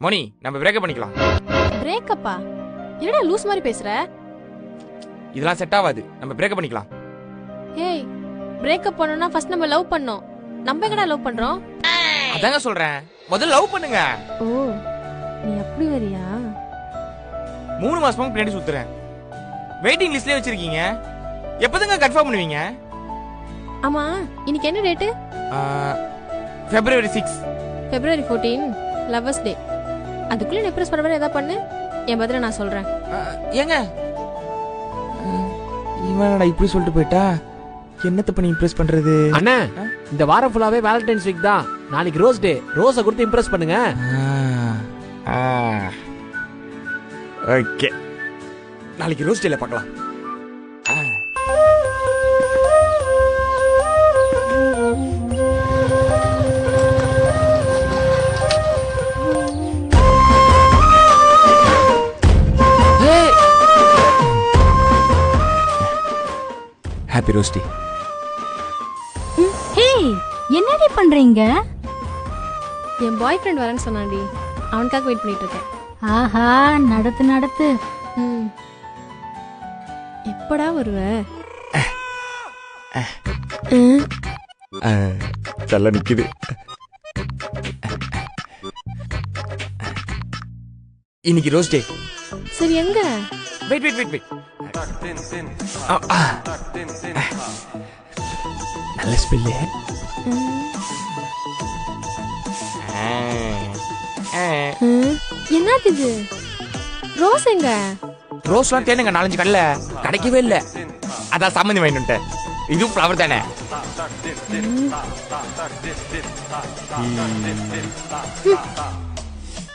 மோனி நம்ம பிரேக்கப் பண்ணிக்கலாம். பிரேக்கப்பா? என்னடா லூஸ் மாதிரி பேசுற? இதெல்லாம் செட் ஆகாது, நம்ம பிரேக்கப் பண்ணிக்கலாம். ஏய், பிரேக்கப் பண்ணனும்னா ஃபர்ஸ்ட் நம்ம லவ் பண்ணோம். நம்ம எங்கடா லவ் பண்றோம்? அதாங்க சொல்றேன், முதல்ல லவ் பண்ணுங்க. ஓ, நீ அப்படி வரியா? 3 மாசமா பின்னாடி சுத்துறேன், வெயிட்டிங் லிஸ்ட்லயே வச்சிருக்கீங்க. எப்போதுங்க கன்ஃபார்ம் பண்ணுவீங்க? ஆமா, இன்னைக்கு என்ன date? February 6. February 14 lovers day. அதுக்குள்ள இம்ப்ரெஸ் பண்ற மாதிரி ஏதாவது பண்ணு. என் பதில நான் சொல்றேன். ஏங்க இவனடா இப்படி சொல்லிட்டு போயிட்டா, என்னத்த பண்ணி இம்ப்ரெஸ் பண்றது? அண்ணா, இந்த வாரம் ஃபுல்லாவே வேலண்டைன்ஸ் வீக் தான். நாளைக்கு ரோஸ் டே. ரோஸை கொடுத்து இம்ப்ரெஸ் பண்ணுங்க. ஓகே, நாளைக்கு ரோஸ் டேல பார்க்கலாம். ஹாப்பி ரோஸ் டே. ஹே, என்னடி பண்றீங்க? என் பாய் ஃப்ரெண்ட் வரேன்னு சொன்னான்டி, அவனுக்காக வெயிட் பண்ணிட்டு இருக்கேன். ஆஹா, நடத்து நடத்து. எப்படா வருவ? சொல்ல நிக்குது. இன்னைக்கு ரோஸ் டே. சரி, எங்க? Wait wait wait wait. நல்ல ஸ்பெல்லு. என்னது இது? ரோஸ் எங்க? ரோஸ்லாம் தேனுங்க 4-5 கல்ல கிடைக்கவே இல்ல, அதான் சம்மந்தி வாங்கிட்டு. இது ஃப்ளவர் தானே?